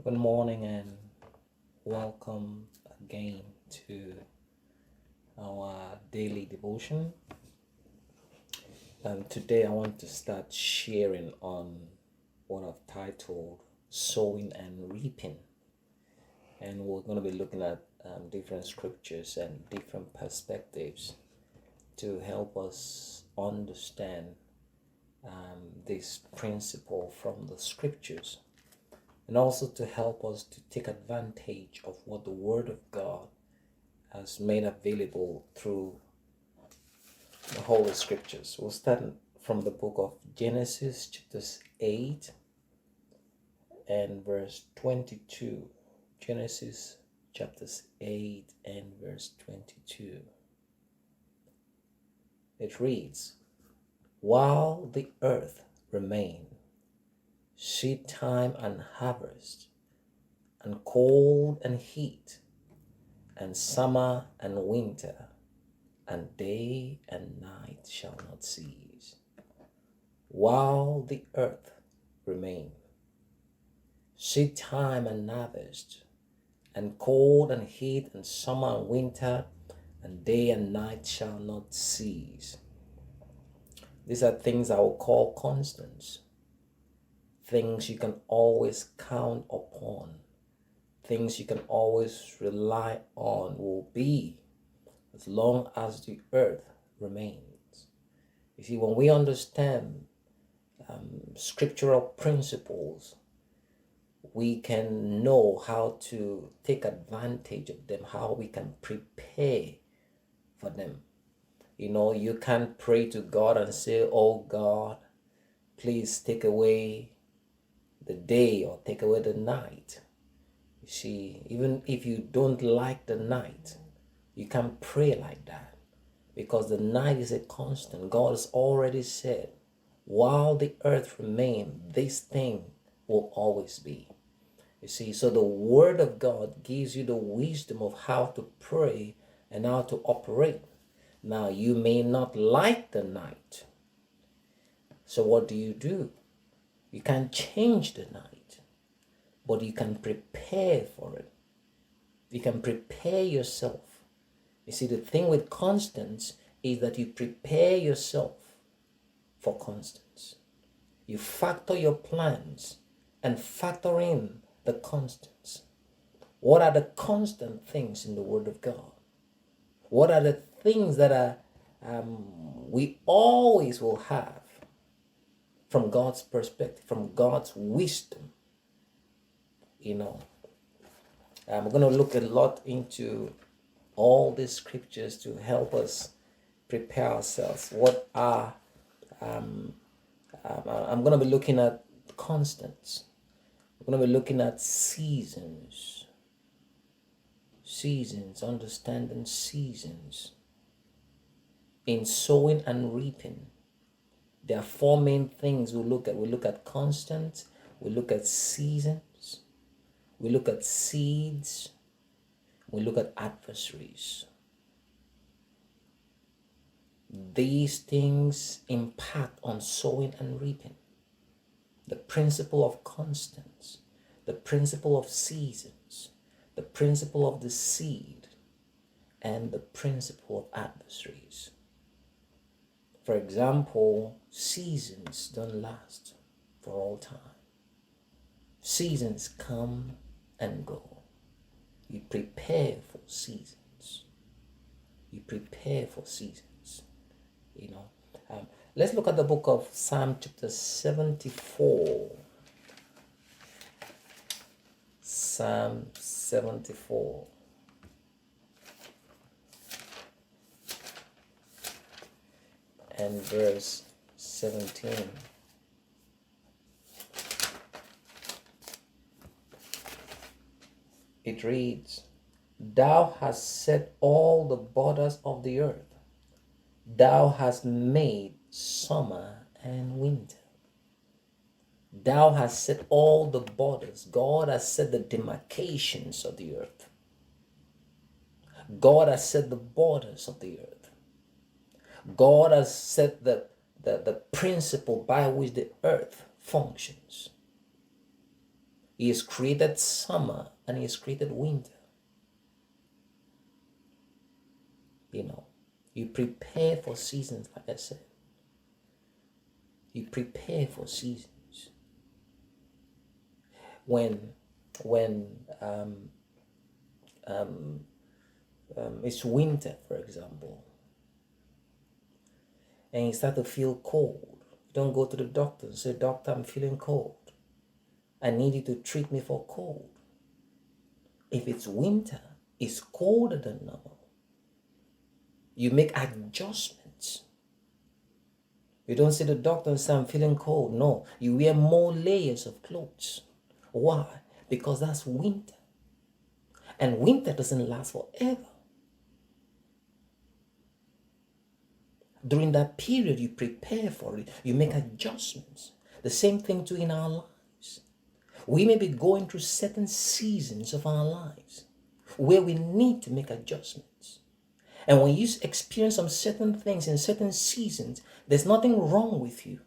Good morning and welcome again to our daily devotion. Today I want to start sharing on what I've titled Sowing and Reaping. And we're going to be looking at different scriptures and different perspectives to help us understand this principle from the scriptures, and also to help us to take advantage of what the Word of God has made available through the Holy Scriptures. We'll start from the book of Genesis, chapters 8 and verse 22. Genesis chapters 8 and verse 22. It reads, "While the earth remained, seed time and harvest, and cold and heat, and summer and winter, and day and night shall not cease, while the earth remain. Seed time and harvest, and cold and heat, and summer and winter, and day and night shall not cease." These are things I will call constants. Things you can always count upon. Things you can always rely on will be as long as the earth remains. You see, when we understand scriptural principles, we can know how to take advantage of them, how we can prepare for them. You can't pray to God and say, "Oh God, please take away the day or take away the night." You see, even if you don't like the night, you can pray like that, because the night is a constant. God has already said, while the earth remains, this thing will always be. You see, so the Word of God gives you the wisdom of how to pray and how to operate. Now, you may not like the night. So what do? You can't change the night, but you can prepare for it. You can prepare yourself. You see, the thing with constants is that you prepare yourself for constants. You factor your plans and factor in the constants. What are the constant things in the Word of God? What are the things that we always will have from God's perspective, from God's wisdom? We're going to look a lot into all these scriptures to help us prepare ourselves. I'm going to be looking at constants. We're going to be looking at seasons, understanding seasons in sowing and reaping. There are four main things we look at. We look at constants, we look at seasons, we look at seeds, we look at adversaries. These things impact on sowing and reaping. The principle of constants, the principle of seasons, the principle of the seed, and the principle of adversaries. For example, seasons don't last for all time. Seasons come and go. You prepare for seasons. Let's look at the book of Psalm chapter 74. Psalm 74. And verse 17. It reads, "Thou hast set all the borders of the earth. Thou hast made summer and winter." Thou hast set all the borders. God has set the demarcations of the earth. God has set the borders of the earth. God has set the principle by which the earth functions. He has created summer and he has created winter. You know, you prepare for seasons, like I said. You prepare for seasons. When it's winter, for example, and you start to feel cold, you don't go to the doctor and say, "Doctor, I'm feeling cold. I need you to treat me for cold." If it's winter, it's colder than normal. You make adjustments. You don't see the doctor and say, "I'm feeling cold." No, you wear more layers of clothes. Why? Because that's winter. And winter doesn't last forever. During that period, you prepare for it. You make adjustments. The same thing too in our lives. We may be going through certain seasons of our lives where we need to make adjustments. And when you experience some certain things in certain seasons, there's nothing wrong with you.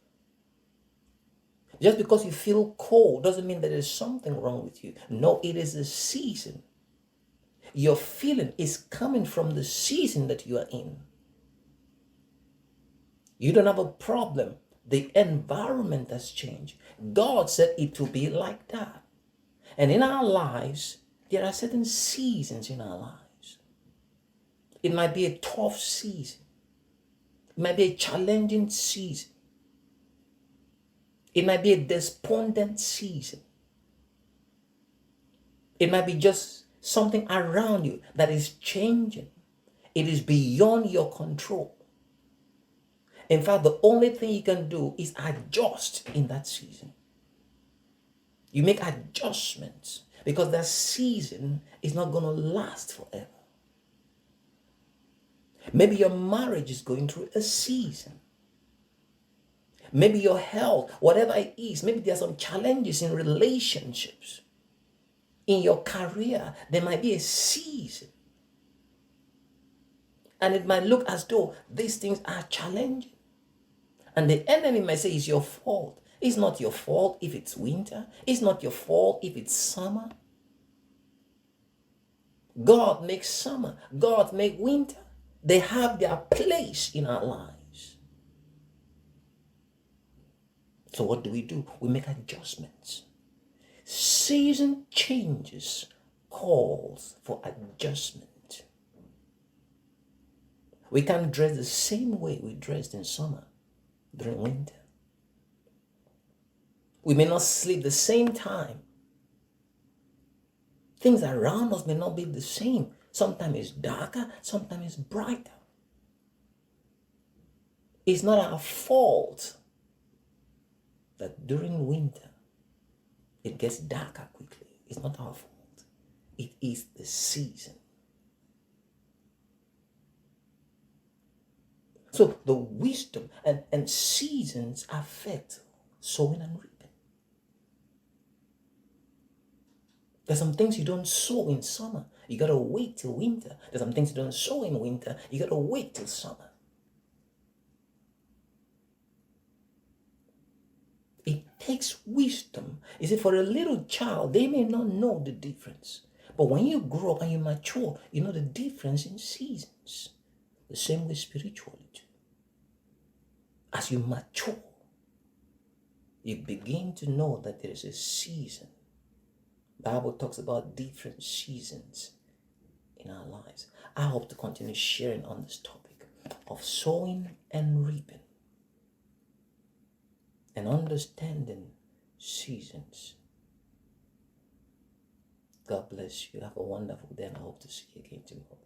Just because you feel cold doesn't mean that there's something wrong with you. No, it is a season. Your feeling is coming from the season that you are in. You don't have a problem. The environment has changed. God said it will be like that. And in our lives, there are certain seasons in our lives. It might be a tough season. It might be a challenging season. It might be a despondent season. It might be just something around you that is changing. It is beyond your control. In fact, the only thing you can do is adjust in that season. You make adjustments because that season is not going to last forever. Maybe your marriage is going through a season. Maybe your health, whatever it is, maybe there are some challenges in relationships. In your career, there might be a season. And it might look as though these things are challenging. And the enemy might say it's your fault. It's not your fault if it's winter. It's not your fault if it's summer. God makes summer. God makes winter. They have their place in our lives. So what do? We make adjustments. Season changes calls for adjustment. We can't dress the same way we dressed in summer during winter. We may not sleep the same time. Things around us may not be the same. Sometimes it's darker, sometimes it's brighter. It's not our fault that during winter it gets darker quickly. It's not our fault. It is the season. So the wisdom and seasons affect sowing and reaping. There's some things you don't sow in summer. You gotta wait till winter. There's some things you don't sow in winter. You gotta wait till summer. It takes wisdom. You see, for a little child, they may not know the difference. But when you grow up and you mature, you know the difference in seasons. The same way spiritually too. As you mature, you begin to know that there is a season. The Bible talks about different seasons in our lives. I hope to continue sharing on this topic of sowing and reaping and understanding seasons. God bless you. Have a wonderful day and I hope to see you again tomorrow.